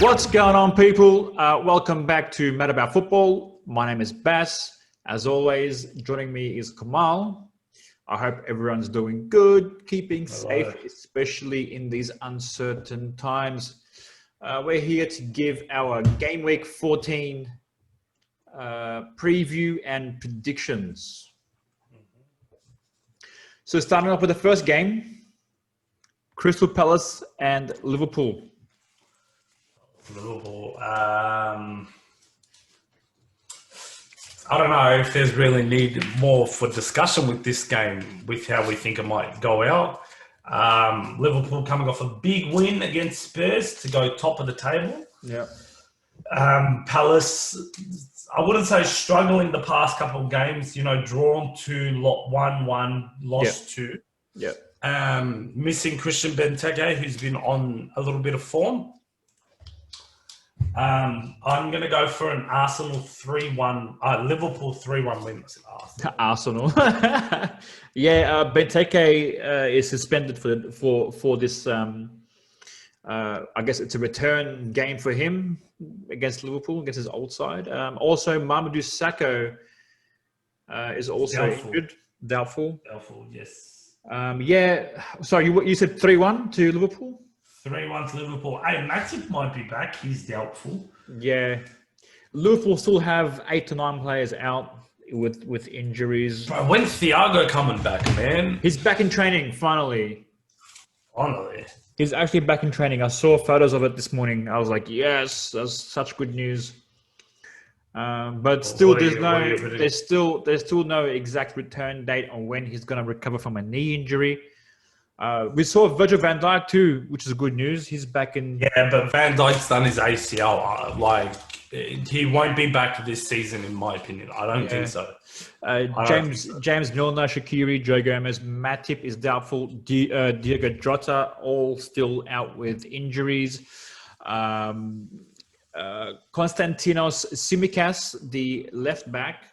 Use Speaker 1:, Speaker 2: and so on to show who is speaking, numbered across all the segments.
Speaker 1: What's going on, people? Welcome back to Mad About Football. My name is Bass. As always, joining me is Kamal. I hope everyone's doing good, keeping safe, especially in these uncertain times. We're here to give our Game Week 14 preview and predictions. So starting off with the first game, Crystal Palace and Liverpool.
Speaker 2: I don't know if there's really need more for discussion with this game, with how we think it might go out. Liverpool coming off a big win against Spurs to go top of the table.
Speaker 1: Yeah.
Speaker 2: Palace, I wouldn't say struggling the past couple of games, drawn 1-1, lost 2.
Speaker 1: Yeah.
Speaker 2: Missing Christian Benteke, who's been on a little bit of form. I'm going to go for an Arsenal 3-1, Liverpool 3-1 win.
Speaker 1: Arsenal. Yeah, Benteke is suspended for this. I guess it's a return game for him against Liverpool, against his old side. Also, Mamadou Sakho is also injured. Doubtful,
Speaker 2: yes.
Speaker 1: Yeah. Sorry, you said 3-1 to Liverpool?
Speaker 2: 3-1 to Liverpool. Hey, Matip might be back. He's doubtful.
Speaker 1: Yeah. Liverpool still have 8 to 9 players out with injuries.
Speaker 2: Bro, when's Thiago coming back, man?
Speaker 1: He's back in training, finally.
Speaker 2: Finally.
Speaker 1: He's actually back in training. I saw photos of it this morning. I was like, yes, that's such good news. But still, there's still no exact return date on when he's going to recover from a knee injury. We saw Virgil van Dijk too, which is good news. He's back in.
Speaker 2: Yeah, but Van Dijk's done his ACL. He won't be back this season, in my opinion. I don't think so.
Speaker 1: James Milner, Shaqiri, Joe Gomez, Matip is doubtful. Diogo Jota all still out with injuries. Konstantinos Tsimikas, the left back,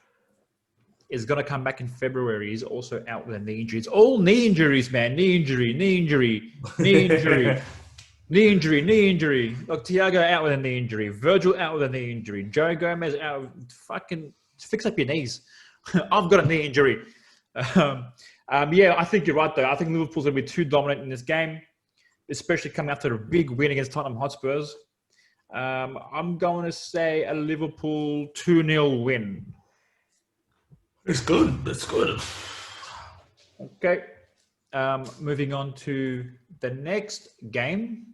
Speaker 1: is going to come back in February. He's also out with a knee injury. It's all knee injuries, man. Knee injury. Look, Thiago out with a knee injury. Virgil out with a knee injury. Joe Gomez out. Fucking fix up your knees. I've got a knee injury. Yeah, I think you're right, though. I think Liverpool's going to be too dominant in this game, especially coming after a big win against Tottenham Hotspurs. I'm going to say a Liverpool 2-0 win.
Speaker 2: It's good. That's good.
Speaker 1: Okay. Moving on to the next game.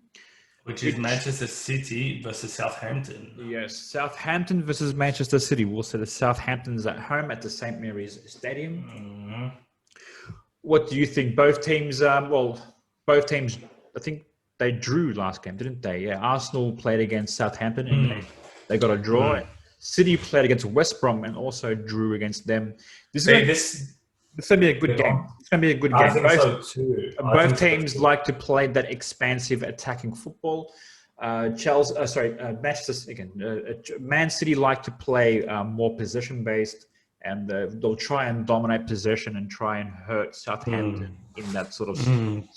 Speaker 2: Which is Manchester City versus Southampton.
Speaker 1: Yes, Southampton versus Manchester City. We'll say the Southampton's at home at the St. Mary's Stadium.
Speaker 2: Mm-hmm.
Speaker 1: What do you think? Both teams, I think they drew last game, didn't they? Yeah, Arsenal played against Southampton and they got a draw. City played against West Brom and also drew against them. This is going to be a good game. It's going to be a good game.
Speaker 2: I think so too.
Speaker 1: Both teams like to play that expansive attacking football. Man City like to play more possession-based, and they'll try and dominate possession and try and hurt Southampton in that sort of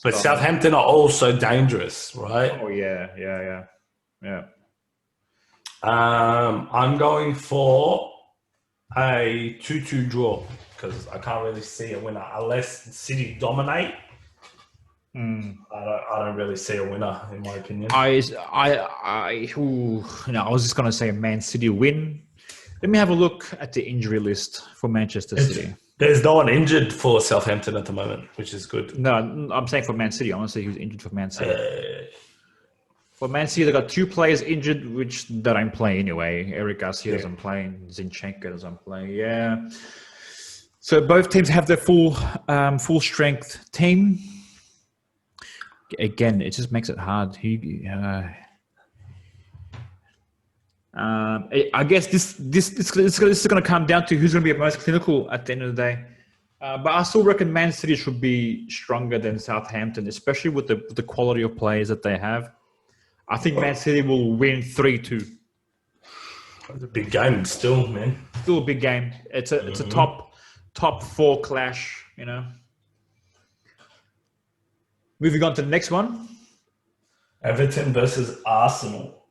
Speaker 2: But Southampton are also dangerous, right?
Speaker 1: Oh, yeah.
Speaker 2: I'm going for a 2-2 draw because I can't really see a winner unless City dominate. I don't really see a winner, in my opinion.
Speaker 1: I was just going to say a Man City win. Let me have a look at the injury list for Manchester City.
Speaker 2: There's no one injured for Southampton at the moment, which is good.
Speaker 1: No, I'm saying for Man City. I want to say he was injured for Man City. For Man City, they got 2 players injured, which they don't play anyway. Eric Garcia doesn't play. Zinchenko doesn't play. Yeah. So both teams have their full strength team. Again, it just makes it hard. I guess this is going to come down to who's going to be most clinical at the end of the day. But I still reckon Man City should be stronger than Southampton, especially with the quality of players that they have. I think Man City will win 3-2.
Speaker 2: It's a big game still, man.
Speaker 1: Still a big game. It's a top 4 clash, Moving on to the next one.
Speaker 2: Everton versus Arsenal.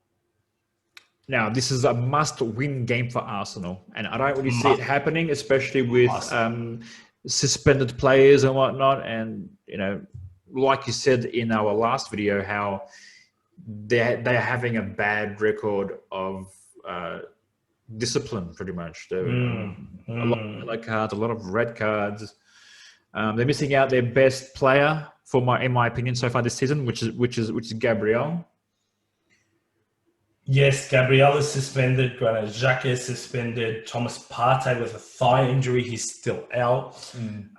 Speaker 1: Now, this is a must-win game for Arsenal, and I don't really see it happening, especially with suspended players and whatnot. And like you said in our last video, how they're having a bad record of discipline, pretty much. A lot of yellow cards, a lot of red cards. They're missing out their best player in my opinion, so far this season, which is Gabriel.
Speaker 2: Yes, Gabriel is suspended. Granit Xhaka is suspended. Thomas Partey with a thigh injury, he's still out.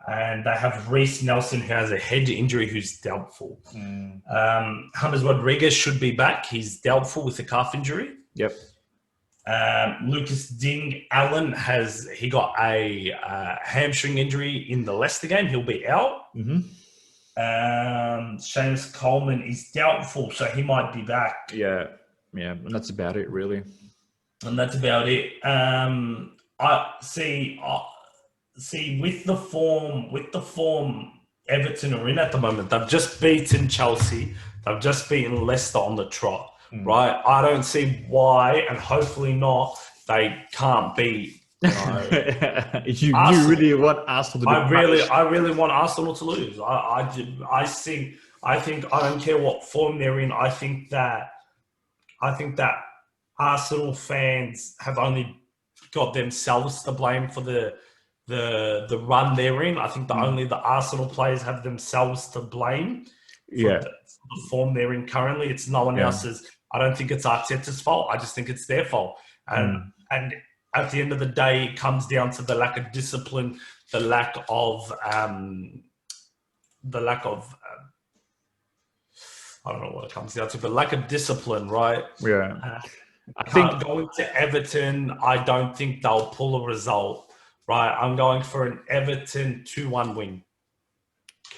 Speaker 2: And they have Reece Nelson, who has a head injury, who's doubtful. James Rodriguez should be back. He's doubtful with a calf injury.
Speaker 1: Yep.
Speaker 2: Lucas Allen he got a hamstring injury in the Leicester game. He'll be out. Seamus Coleman is doubtful, so he might be back.
Speaker 1: Yeah, and that's about it, really.
Speaker 2: And that's about it. I see with the form Everton are in at the moment. They've just beaten Chelsea. They've just beaten Leicester on the trot. Right? I don't see why, and hopefully not, they can't beat.
Speaker 1: You really want Arsenal to be
Speaker 2: I really want Arsenal to lose. I think I don't care what form they're in. I think that Arsenal fans have only got themselves to blame for the run they're in. I think only the Arsenal players have themselves to blame for the form they're in currently. It's no one else's. I don't think it's Arteta's fault. I just think it's their fault. And at the end of the day, it comes down to the lack of discipline, the lack of I don't know what it comes down to, but lack of discipline, right?
Speaker 1: Yeah.
Speaker 2: I think going to Everton, I don't think they'll pull a result, right? I'm going for an Everton 2-1 win.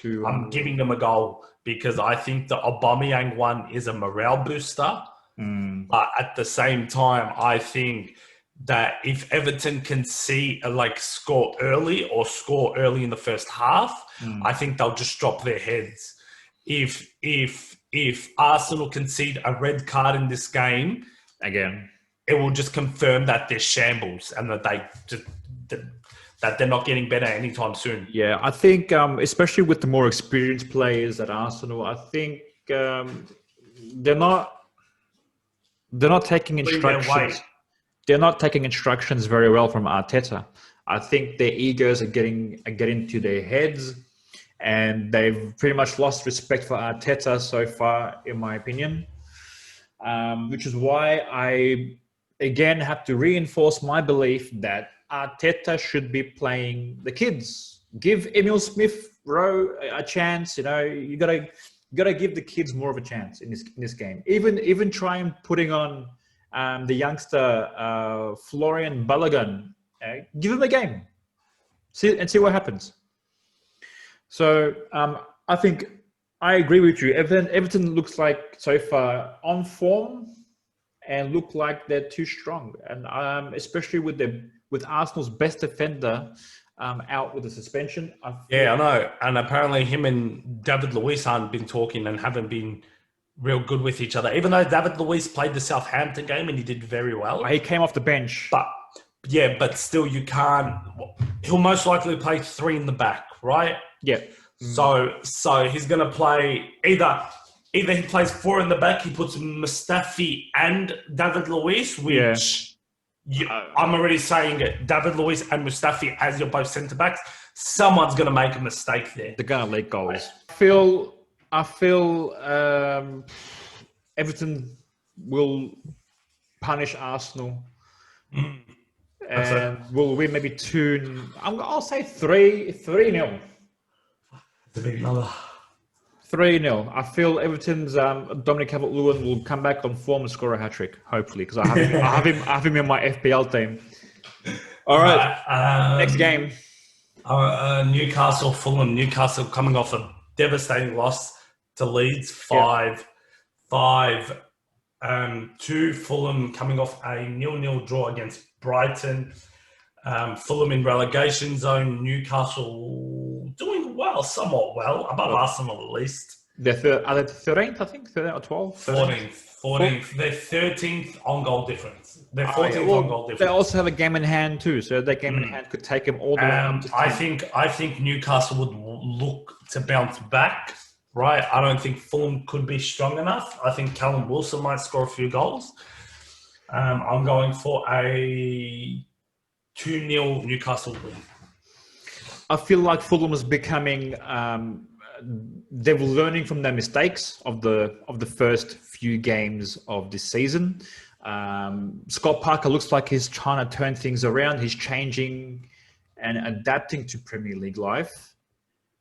Speaker 2: I'm giving them a goal because I think the Aubameyang one is a morale booster. But at the same time, I think that if Everton can score early in the first half, I think they'll just drop their heads. If Arsenal concede a red card in this game,
Speaker 1: again,
Speaker 2: it will just confirm that they're shambles and that that they're not getting better anytime soon.
Speaker 1: Yeah, I think especially with the more experienced players at Arsenal, I think they're not taking instructions. They're not taking instructions very well from Arteta. I think their egos are getting to their heads, and they've pretty much lost respect for Arteta so far, in my opinion. Which is why I, again, have to reinforce my belief that Arteta should be playing the kids. Give Emil Smith-Rowe a chance. You gotta give the kids more of a chance in this game. Even try and putting on the youngster Florian Balogun. Give him a game. See what happens. So I think I agree with you. Everton looks like so far on form and look like they're too strong, and especially with Arsenal's best defender out with a suspension. I
Speaker 2: know. And apparently him and David Luiz haven't been talking and haven't been real good with each other. Even though David Luiz played the Southampton game and he did very well.
Speaker 1: He came off the bench.
Speaker 2: But still you can't... He'll most likely play 3 in the back, right?
Speaker 1: Yeah.
Speaker 2: So he's going to play... Either he plays 4 in the back, he puts Mustafi and David Luiz, which... I'm already saying it. David Luiz and Mustafi as your both centre-backs. Someone's going to make a mistake there.
Speaker 1: They're going to leak goals. I feel Everton will punish Arsenal. And will win maybe 2... I'll say 3-0.
Speaker 2: It's a big number.
Speaker 1: 3-0. I feel Everton's Dominic Calvert-Lewin will come back on form and score a hat-trick, hopefully, because I have him in my FPL team. All right, next game.
Speaker 2: Newcastle, Fulham. Newcastle coming off a devastating loss to Leeds, 5-2. Fulham coming off a 0-0 draw against Brighton. Fulham in relegation zone. Newcastle doing well, somewhat well, above Arsenal at least.
Speaker 1: Are they 13th, I think? 13th or 12th?
Speaker 2: 14th. They're 13th on goal difference. They're
Speaker 1: Oh, yeah.
Speaker 2: 14th
Speaker 1: Well,
Speaker 2: on goal
Speaker 1: they
Speaker 2: difference.
Speaker 1: also have a game in hand too, so that game in hand could take them all the way up to 10.
Speaker 2: I think Newcastle would look to bounce back, right? I don't think Fulham could be strong enough. I think Callum Wilson might score a few goals. I'm going for a 2-0 Newcastle win.
Speaker 1: I feel like Fulham is becoming. They were learning from their mistakes of the first few games of this season. Scott Parker looks like he's trying to turn things around. He's changing and adapting to Premier League life,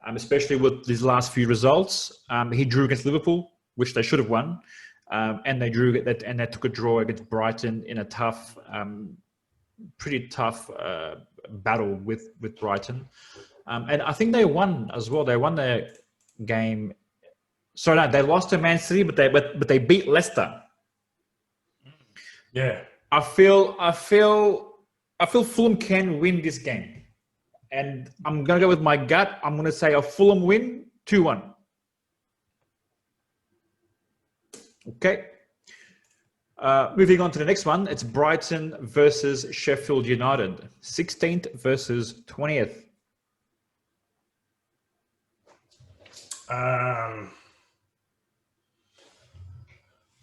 Speaker 1: especially with these last few results. He drew against Liverpool, which they should have won, and they took a draw against Brighton in a pretty tough battle with Brighton. And I think they won as well. They won their game. Sorry, no, they lost to Man City, but they beat Leicester.
Speaker 2: Yeah,
Speaker 1: I feel Fulham can win this game, and I'm gonna go with my gut. I'm gonna say a Fulham win, 2-1. Okay. Moving on to the next one, it's Brighton versus Sheffield United, 16th versus 20th.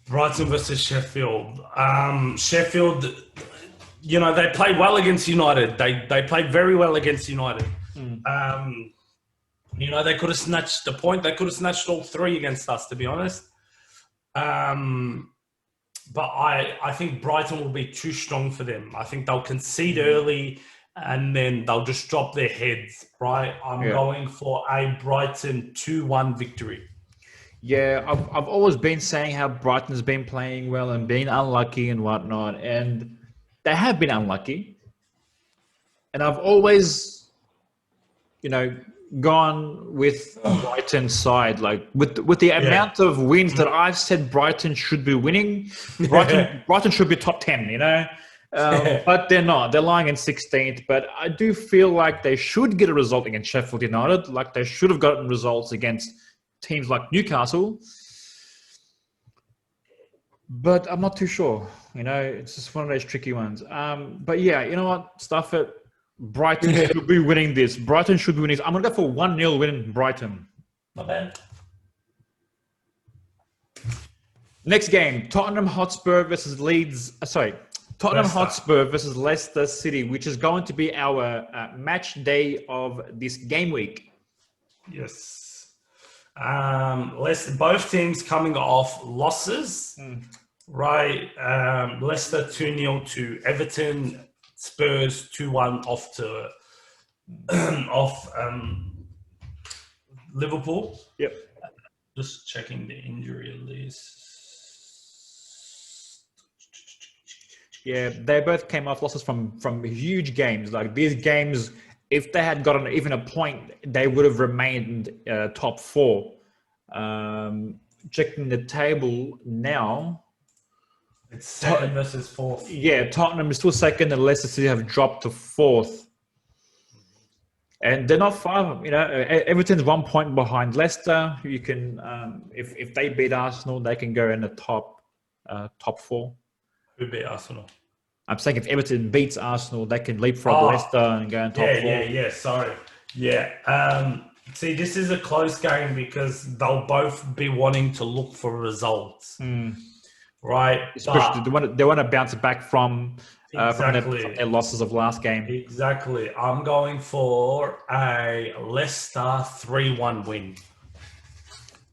Speaker 2: Brighton versus Sheffield. Sheffield, they played well against United. They played very well against United. They could have snatched a point. They could have snatched all three against us, to be honest. But I think Brighton will be too strong for them. I think they'll concede early and then they'll just drop their heads, right? I'm going for a Brighton 2-1 victory.
Speaker 1: Yeah, I've always been saying how Brighton's been playing well and being unlucky and whatnot, and they have been unlucky. And I've always, gone with Brighton's side. Like with the amount of wins that I've said Brighton should be winning, Brighton should be top 10, but they're not. They're lying in 16th. But I do feel like they should get a result against Sheffield United. Like they should have gotten results against teams like Newcastle. But I'm not too sure. It's just one of those tricky ones. But yeah, you know what? Stuff it. Brighton should be winning this. Brighton should be winning this. I'm going to go for 1-0 win in Brighton.
Speaker 2: Not bad.
Speaker 1: Next game, Tottenham Hotspur versus Hotspur versus Leicester City, which is going to be our match day of this game week.
Speaker 2: Yes. Both teams coming off losses, right? Leicester 2-0 to Everton. Spurs 2-1 off Liverpool.
Speaker 1: Yep.
Speaker 2: Just checking the injury list.
Speaker 1: Yeah, they both came off losses from huge games. Like these games, if they had gotten even a point, they would have remained top 4. Checking the table now.
Speaker 2: It's 2nd versus 4th.
Speaker 1: Yeah, Tottenham is still 2nd and Leicester City have dropped to 4th. And they're not far, Everton's 1 point behind Leicester. You can, if they beat Arsenal, they can go in the top 4.
Speaker 2: Who beat Arsenal?
Speaker 1: I'm saying if Everton beats Arsenal, they can leapfrog Leicester and go in top 4.
Speaker 2: Yeah, sorry. Yeah. See, this is a close game because they'll both be wanting to look for results. Right,
Speaker 1: especially they want to bounce back from their losses of last game.
Speaker 2: Exactly. I'm going for a Leicester 3-1 win.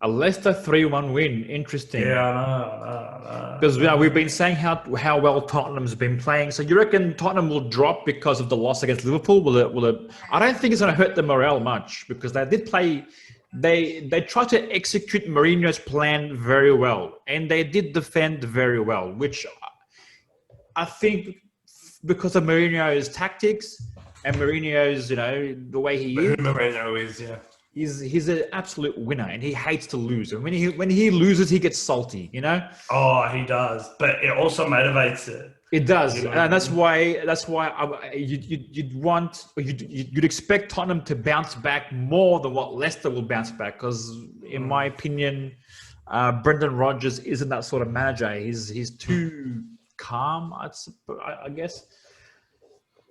Speaker 1: A Leicester 3-1 win. Interesting.
Speaker 2: Yeah, no.
Speaker 1: Because we've been saying how well Tottenham's been playing. So you reckon Tottenham will drop because of the loss against Liverpool? Will it? I don't think it's going to hurt the morale much because they did play. They tried to execute Mourinho's plan very well, and they did defend very well, which I think because of Mourinho's tactics and Mourinho's, the way he is.
Speaker 2: Mourinho is, yeah.
Speaker 1: He's an absolute winner, and he hates to lose. And when he loses, he gets salty,
Speaker 2: Oh, he does, but it also motivates it.
Speaker 1: It does,
Speaker 2: You know what
Speaker 1: and
Speaker 2: I
Speaker 1: that's
Speaker 2: mean?
Speaker 1: why you'd expect Tottenham to bounce back more than what Leicester will bounce back. Because, in my opinion, Brendan Rodgers isn't that sort of manager. He's too calm, I guess.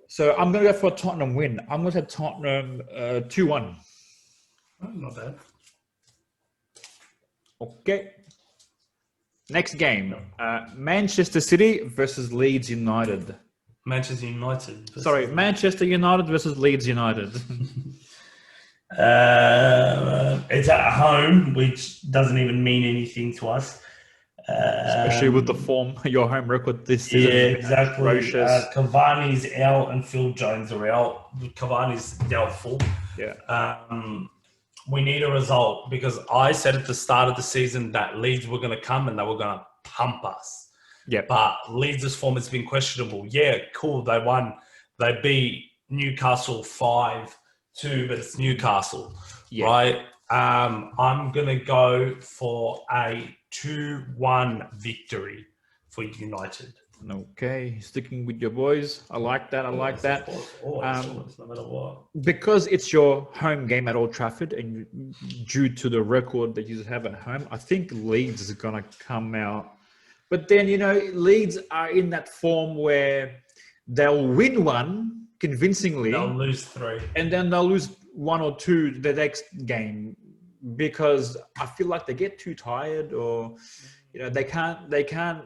Speaker 1: So I'm going to go for a Tottenham win. I'm going to say Tottenham 2-1.
Speaker 2: Oh, not bad.
Speaker 1: Okay. Next game, Manchester City versus Leeds United.
Speaker 2: Manchester United.
Speaker 1: Sorry, Manchester United versus Leeds United.
Speaker 2: It's at home, which doesn't even mean anything to us.
Speaker 1: Especially with the form, your home record this season
Speaker 2: Yeah,
Speaker 1: has been
Speaker 2: exactly.
Speaker 1: atrocious.
Speaker 2: Cavani's out and Phil Jones are out. Cavani's doubtful.
Speaker 1: Yeah.
Speaker 2: We need a result because I said at the start of the season that Leeds were going to come and they were going to pump us.
Speaker 1: Yeah.
Speaker 2: But Leeds' form has been questionable. Yeah, cool. They won. They beat Newcastle 5-2, but it's Newcastle, right? I'm going to go for a 2-1 victory for United.
Speaker 1: Okay, sticking with your boys. I like that.
Speaker 2: Always, no matter what.
Speaker 1: Because it's your home game at Old Trafford, and due to the record that you have at home, I think Leeds is going to come out. But then, Leeds are in that form where they'll win one convincingly.
Speaker 2: They'll lose 3.
Speaker 1: And then they'll lose 1 or 2 the next game because I feel like they get too tired or they can't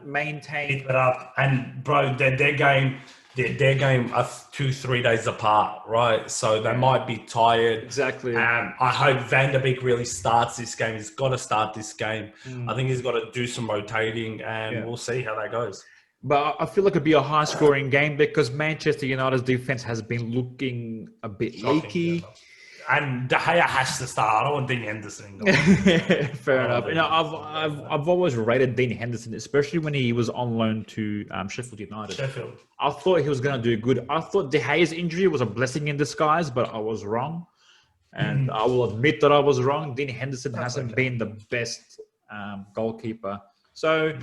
Speaker 1: maintain.
Speaker 2: Keep it up. And bro, their game are 2-3 days apart, right? So they might be tired.
Speaker 1: Exactly.
Speaker 2: I hope Van der Beek really starts this game. He's got to start this game. I think he's got to do some rotating, and we'll see how that goes.
Speaker 1: But I feel like it'd be a high-scoring game because Manchester United's defense has been looking a bit leaky.
Speaker 2: And De Gea has to start. I don't want Dean Henderson.
Speaker 1: Fair enough. I've always rated Dean Henderson, especially when he was on loan to Sheffield United. I thought he was going to do good. I thought De Gea's injury was a blessing in disguise, but I was wrong. And I will admit that I was wrong. Dean Henderson hasn't been the best goalkeeper. So,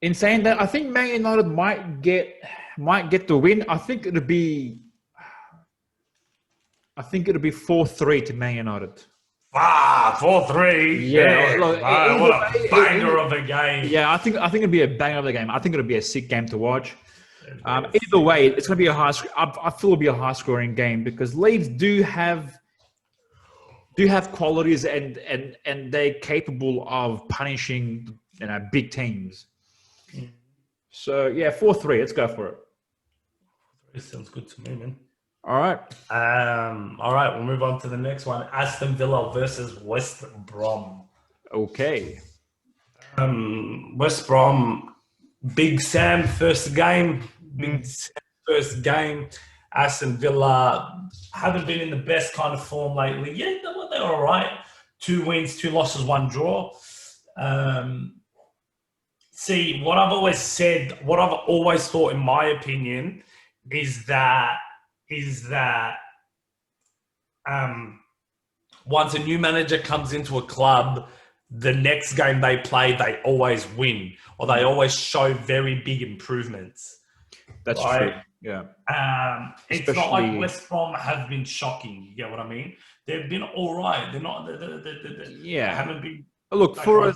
Speaker 1: in saying that, I think Man United might get the win. I think it'll be 4-3 to Man United.
Speaker 2: 4-3.
Speaker 1: Yeah, look,
Speaker 2: what a banger of a game.
Speaker 1: Yeah, I think it'll be a banger of a game. I think it'll be a sick game to watch. Either way, it's going to be a high. I feel it'll be a high-scoring game because Leeds do have qualities and they're capable of punishing big teams. So yeah, 4-3. Let's go for it.
Speaker 2: It sounds good to me, man.
Speaker 1: All right.
Speaker 2: All right, we'll move on to the next one. Aston Villa versus West Brom.
Speaker 1: Okay.
Speaker 2: West Brom, Big Sam first game. Aston Villa haven't been in the best kind of form lately. Yeah, they're all right. 2 wins, 2 losses, 1 draw. See, what I've always thought, in my opinion, is that once a new manager comes into a club, the next game they play, they always win or they always show very big improvements.
Speaker 1: That's true. Yeah.
Speaker 2: It's not like West Brom have been shocking. You get what I mean? They've been all right. They're not. They haven't been.
Speaker 1: Look, for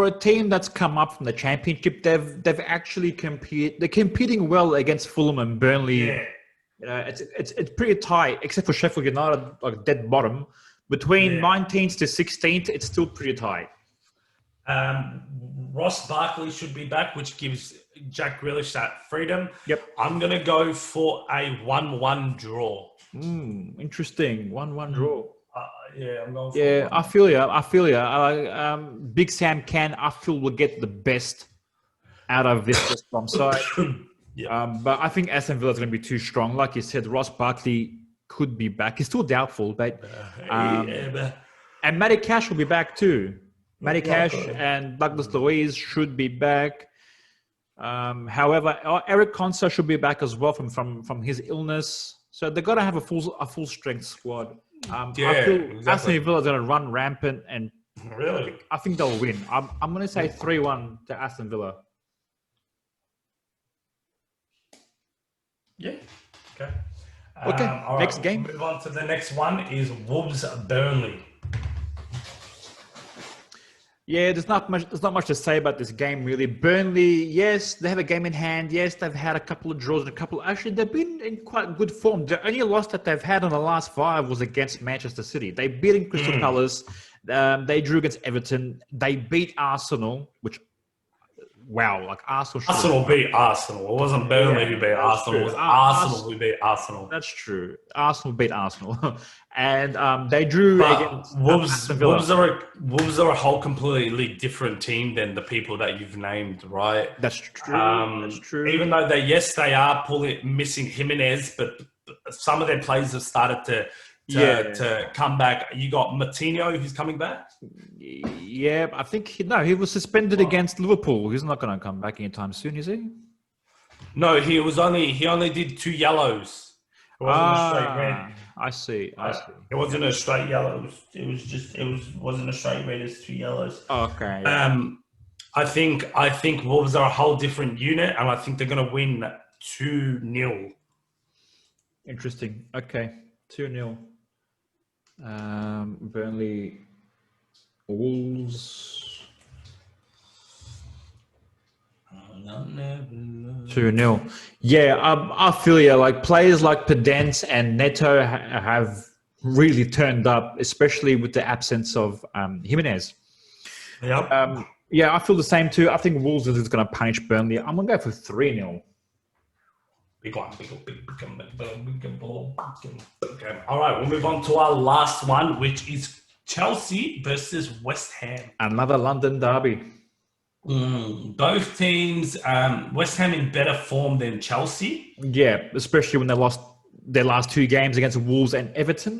Speaker 1: a team that's come up from the Championship, they've actually competed. They're competing well against Fulham and Burnley. Yeah. It's pretty tight, except for Sheffield United, like dead bottom. Between 19th to 16th, it's still pretty tight.
Speaker 2: Ross Barkley should be back, which gives Jack Grealish that freedom.
Speaker 1: Yep.
Speaker 2: I'm going to go for a 1-1 draw.
Speaker 1: Interesting. 1-1 draw.
Speaker 2: I'm going for
Speaker 1: Yeah, I feel you. Big Sam I feel, will get the best out of this West Brom side. But I think Aston Villa is going to be too strong. Like you said, Ross Barkley could be back. He's still doubtful, but and Matty Cash will be back too. Matty Cash and Douglas Luiz should be back. However, Eric Conser should be back as well from his illness. So they've got to have a full strength squad. I feel Aston Villa is going to run rampant, and
Speaker 2: really,
Speaker 1: I think they'll win. I'm going to say 3-1 to Aston Villa.
Speaker 2: Yeah. Okay.
Speaker 1: Okay,
Speaker 2: All
Speaker 1: next
Speaker 2: right,
Speaker 1: game.
Speaker 2: we'll move on to the next one is Wolves Burnley.
Speaker 1: Yeah, there's not much to say about this game really. Burnley, yes, they have a game in hand. Yes, they've had a couple of draws and a couple. Actually, they've been in quite good form. The only loss that they've had on the last 5 was against Manchester City. They beat Crystal Palace. They drew against Everton. They beat Arsenal, which wow, like Arsenal should have
Speaker 2: Arsenal
Speaker 1: won.
Speaker 2: beat Arsenal. It wasn't Burnley who beat
Speaker 1: That's
Speaker 2: Arsenal. It
Speaker 1: true.
Speaker 2: was Arsenal who beat Arsenal.
Speaker 1: That's true. Arsenal beat Arsenal, and they drew
Speaker 2: But
Speaker 1: against
Speaker 2: Wolves,
Speaker 1: Aston Villa.
Speaker 2: Wolves are a whole completely different team than the people that you've named, right?
Speaker 1: That's true. That's true.
Speaker 2: Even though they are missing Jimenez, but some of their players have started to come back. You got Martinho, who's coming back.
Speaker 1: Yeah, I think he was suspended against Liverpool. He's not going to come back anytime soon, is he?
Speaker 2: No, he only did 2 yellows. It wasn't a straight red.
Speaker 1: I see.
Speaker 2: It wasn't a straight yellow. It wasn't a straight red. It's 2 yellows.
Speaker 1: Okay. Yeah.
Speaker 2: I think Wolves are a whole different unit, and I think they're going to win 2-0.
Speaker 1: Interesting. Okay, 2-0. Burnley, Wolves. 2-0. Yeah, I feel you. Like players like Pedence and Neto have really turned up, especially with the absence of Jimenez.
Speaker 2: Yep.
Speaker 1: Yeah, I feel the same too. I think Wolves is going to punish Burnley. I'm going to go for 3-0.
Speaker 2: Big one. Okay. All right, we'll move on to our last one, which is Chelsea versus West Ham.
Speaker 1: Another London derby.
Speaker 2: Both teams, West Ham in better form than Chelsea.
Speaker 1: Yeah, especially when they lost their last 2 games against Wolves and Everton.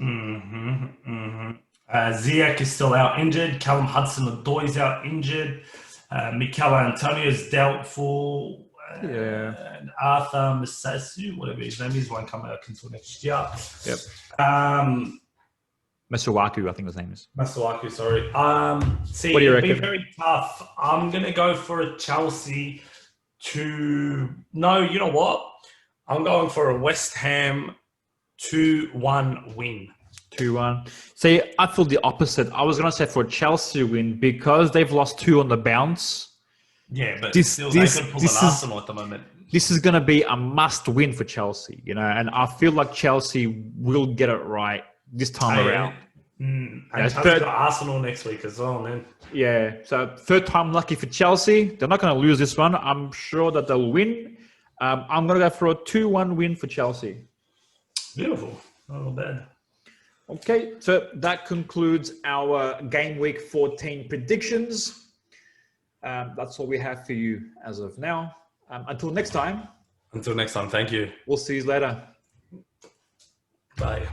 Speaker 2: Ziyech is still out injured. Callum Hudson-Odoi is out injured. Mikel Antonio is doubtful. And Arthur Masasu, whatever his name is, won't come out until next year.
Speaker 1: Yep. Masuaku, I think his name is.
Speaker 2: Masuaku, sorry.
Speaker 1: What do you reckon?
Speaker 2: It'll be very tough. I'm going to go for a Chelsea No, you know what? I'm going for a West Ham 2-1 win.
Speaker 1: 2-1. See, I feel the opposite. I was going to say for a Chelsea win because they've lost 2 on the bounce.
Speaker 2: Yeah, but they could pull an Arsenal at the moment.
Speaker 1: This is going to be a must win for Chelsea, and I feel like Chelsea will get it right this time around.
Speaker 2: And Chelsea's got Arsenal next week as well, man.
Speaker 1: Yeah, so 3rd time lucky for Chelsea. They're not going to lose this one. I'm sure that they'll win. I'm going to go for a 2-1 win for Chelsea.
Speaker 2: Beautiful. Not bad.
Speaker 1: Okay, so that concludes our game week 14 predictions. That's all we have for you as of now. Until next time.
Speaker 2: Thank you.
Speaker 1: We'll see you later.
Speaker 2: Bye.